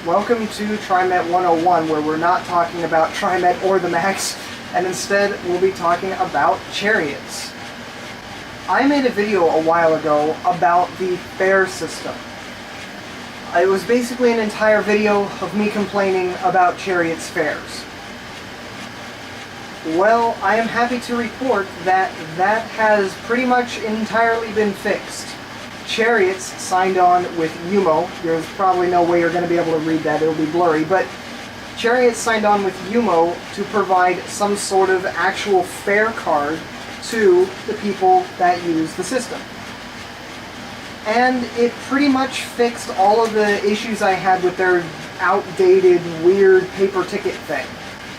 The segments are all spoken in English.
Welcome to TriMet 101, where we're not talking about TriMet or the Max, and instead we'll be talking about Cherriots. I made a video a while ago about the fare system. It was basically an entire video of me complaining about Cherriots fares. Well, I am happy to report that that has pretty much entirely been fixed. Cherriots signed on with UMO. There's probably no way you're going to be able to read that, it'll be blurry, but Cherriots signed on with UMO to provide some sort of actual fare card to the people that use the system. And it pretty much fixed all of the issues I had with their outdated, weird paper ticket thing.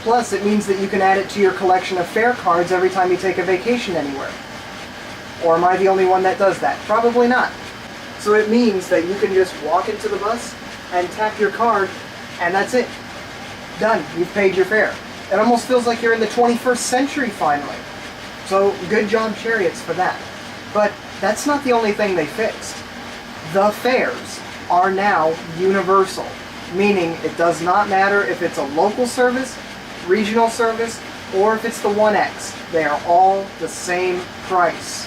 Plus, it means that you can add it to your collection of fare cards every time you take a vacation anywhere. Or am I the only one that does that? Probably not. So it means that you can just walk into the bus and tap your card, and that's it. Done. You've paid your fare. It almost feels like you're in the 21st century finally. So good job, Cherriots, for that. But that's not the only thing they fixed. The fares are now universal, meaning it does not matter if it's a local service, regional service, or if it's the 1X. They are all the same price.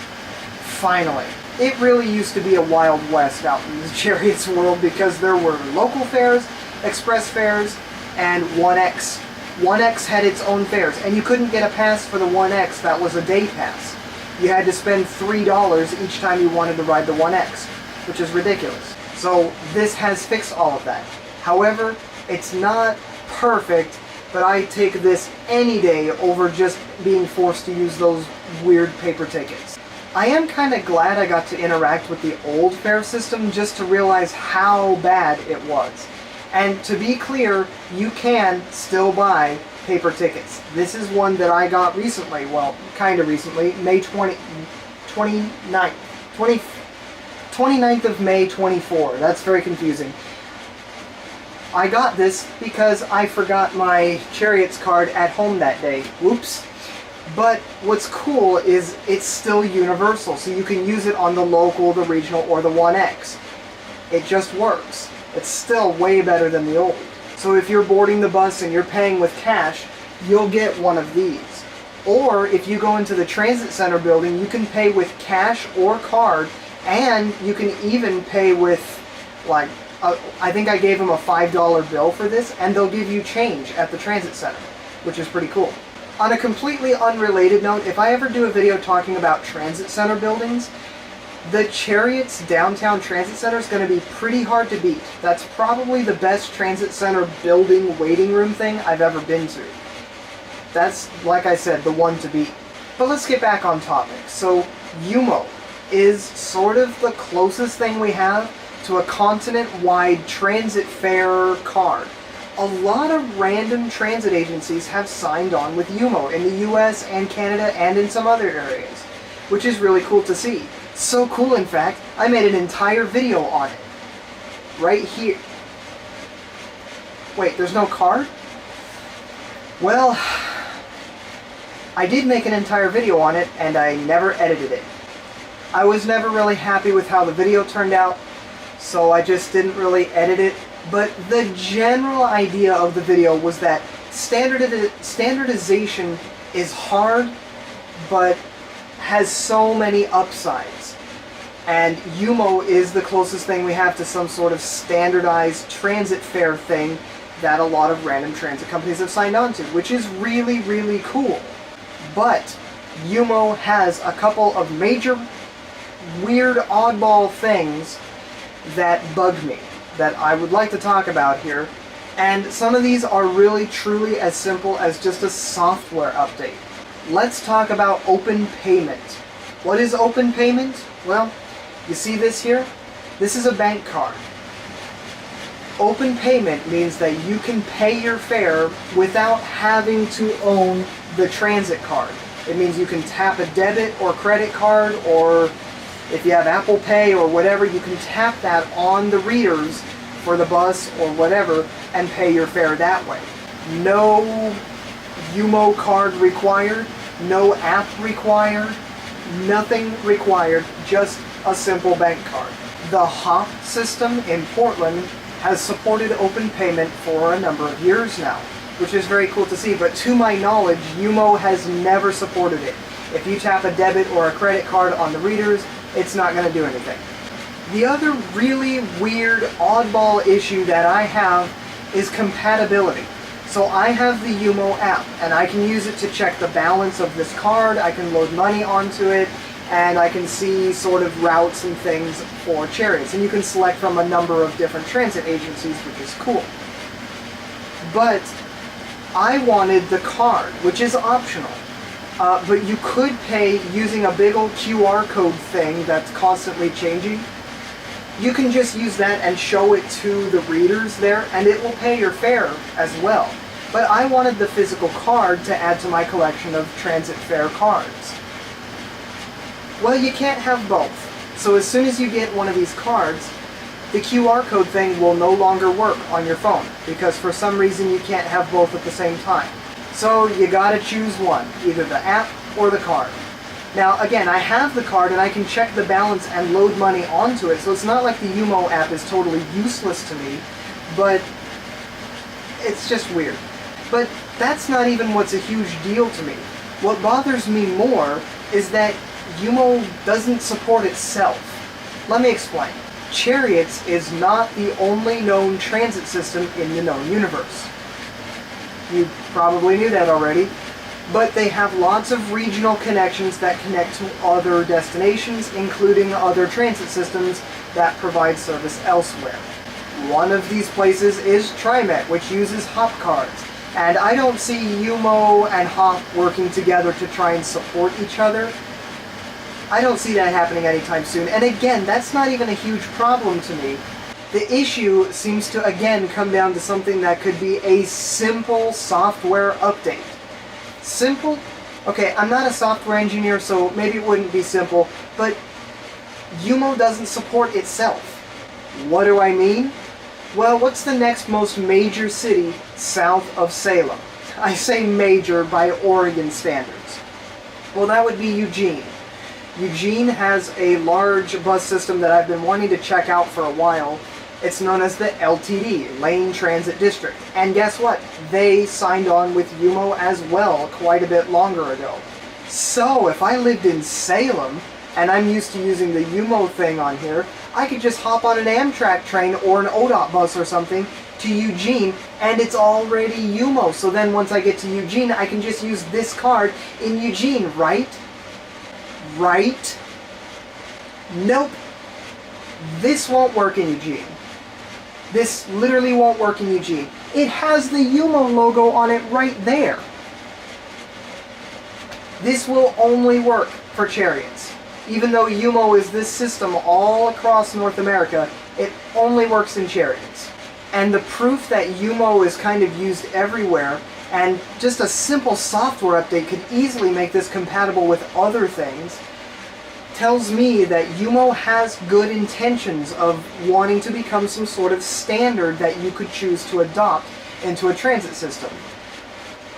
Finally. It really used to be a Wild West out in the Cherriots world because there were local fares, express fares, and 1X. 1X had its own fares, and you couldn't get a pass for the 1X that was a day pass. You had to spend $3 each time you wanted to ride the 1X, which is ridiculous. So this has fixed all of that. However, it's not perfect, but I take this any day over just being forced to use those weird paper tickets. I am kind of glad I got to interact with the old fare system just to realize how bad it was. And to be clear, you can still buy paper tickets. This is one that I got recently, well, kind of recently, May 29th of May 24. That's very confusing. I got this because I forgot my Cherriots card at home that day. Whoops. But what's cool is it's still universal, so you can use it on the local, the regional, or the 1X. It just works. It's still way better than the old. So if you're boarding the bus and you're paying with cash, you'll get one of these. Or if you go into the transit center building, you can pay with cash or card, and you can even pay with, like, I think I gave them a $5 bill for this, and they'll give you change at the transit center, which is pretty cool. On a completely unrelated note, if I ever do a video talking about transit center buildings, the Cherriots downtown transit center is going to be pretty hard to beat. That's probably the best transit center building waiting room thing I've ever been to. That's, like I said, the one to beat. But let's get back on topic. So, UMO is sort of the closest thing we have to a continent-wide transit fare card. A lot of random transit agencies have signed on with UMO in the US and Canada and in some other areas, which is really cool to see. So cool, in fact, I made an entire video on it. Right here. Wait, there's no card? Well, I did make an entire video on it, and I never edited it. I was never really happy with how the video turned out, so I just didn't really edit it. But the general idea of the video was that standardization is hard, but has so many upsides. And UMO is the closest thing we have to some sort of standardized transit fare thing that a lot of random transit companies have signed on to, which is really, really cool. But UMO has a couple of major, weird, oddball things that bug me, that I would like to talk about here, and some of these are really truly as simple as just a software update. Let's talk about open payment. What is open payment? Well, you see this here? This is a bank card. Open payment means that you can pay your fare without having to own the transit card. It means you can tap a debit or credit card, or if you have Apple Pay or whatever, you can tap that on the readers for the bus or whatever and pay your fare that way. No UMO card required, no app required, nothing required, just a simple bank card. The HOP system in Portland has supported open payment for a number of years now, which is very cool to see, but to my knowledge, Yumo has never supported it. If you tap a debit or a credit card on the readers, it's not going to do anything. The other really weird, oddball issue that I have is compatibility. So I have the Yumo app, and I can use it to check the balance of this card, I can load money onto it, and I can see sort of routes and things for Cherriots. And you can select from a number of different transit agencies, which is cool. But I wanted the card, which is optional. But you could pay using a big old QR code thing that's constantly changing. You can just use that and show it to the readers there, and it will pay your fare as well. But I wanted the physical card to add to my collection of transit fare cards. Well, you can't have both. So as soon as you get one of these cards, the QR code thing will no longer work on your phone, because for some reason you can't have both at the same time. So you gotta choose one, either the app or the card. Now again, I have the card and I can check the balance and load money onto it, so it's not like the Yumo app is totally useless to me, but it's just weird. But that's not even what's a huge deal to me. What bothers me more is that Yumo doesn't support itself. Let me explain. Cherriots is not the only known transit system in the known universe. You probably knew that already. But they have lots of regional connections that connect to other destinations, including other transit systems that provide service elsewhere. One of these places is TriMet, which uses hop cards. And I don't see Yumo and Hop working together to try and support each other. I don't see that happening anytime soon. And again, that's not even a huge problem to me. The issue seems to again come down to something that could be a simple software update. Simple? Okay, I'm not a software engineer, so maybe it wouldn't be simple, but Yumo doesn't support itself. What do I mean? Well, what's the next most major city south of Salem? I say major by Oregon standards. Well, that would be Eugene. Eugene has a large bus system that I've been wanting to check out for a while. It's known as the LTD, Lane Transit District. And guess what? They signed on with Yumo as well quite a bit longer ago. So if I lived in Salem, and I'm used to using the Yumo thing on here, I could just hop on an Amtrak train or an ODOT bus or something to Eugene, and it's already Yumo. So then once I get to Eugene, I can just use this card in Eugene, right? Right? Nope. This won't work in Eugene. This literally won't work in Eugene. It has the Yumo logo on it right there. This will only work for Cherriots. Even though Yumo is this system all across North America, it only works in Cherriots. And the proof that Yumo is kind of used everywhere, and just a simple software update could easily make this compatible with other things, tells me that Yumo has good intentions of wanting to become some sort of standard that you could choose to adopt into a transit system.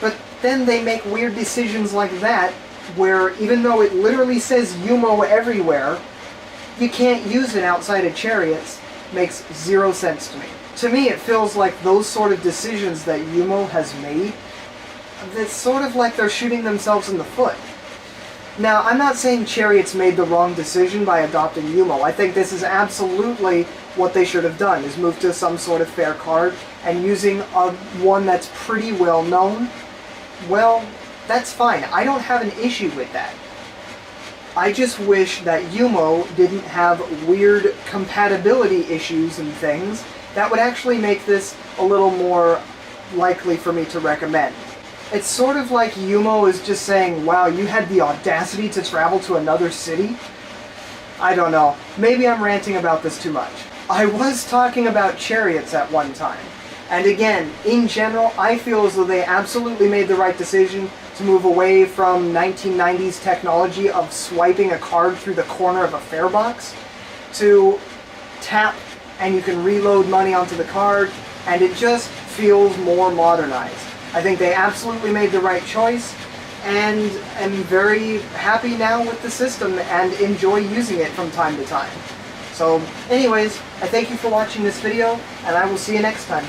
But then they make weird decisions like that, where even though it literally says Yumo everywhere, you can't use it outside of Cherriots. Makes zero sense to me. To me, it feels like those sort of decisions that Yumo has made, it's sort of like they're shooting themselves in the foot. Now, I'm not saying Cherriots made the wrong decision by adopting Yumo. I think this is absolutely what they should have done, is move to some sort of fare card, and using one that's pretty well known, well, that's fine. I don't have an issue with that. I just wish that Yumo didn't have weird compatibility issues and things that would actually make this a little more likely for me to recommend. It's sort of like Yumo is just saying, wow, you had the audacity to travel to another city? I don't know. Maybe I'm ranting about this too much. I was talking about Cherriots at one time. And again, in general, I feel as though they absolutely made the right decision to move away from 1990s technology of swiping a card through the corner of a fare box to tap and you can reload money onto the card, and it just feels more modernized. I think they absolutely made the right choice, and am very happy now with the system and enjoy using it from time to time. So anyways, I thank you for watching this video, and I will see you next time.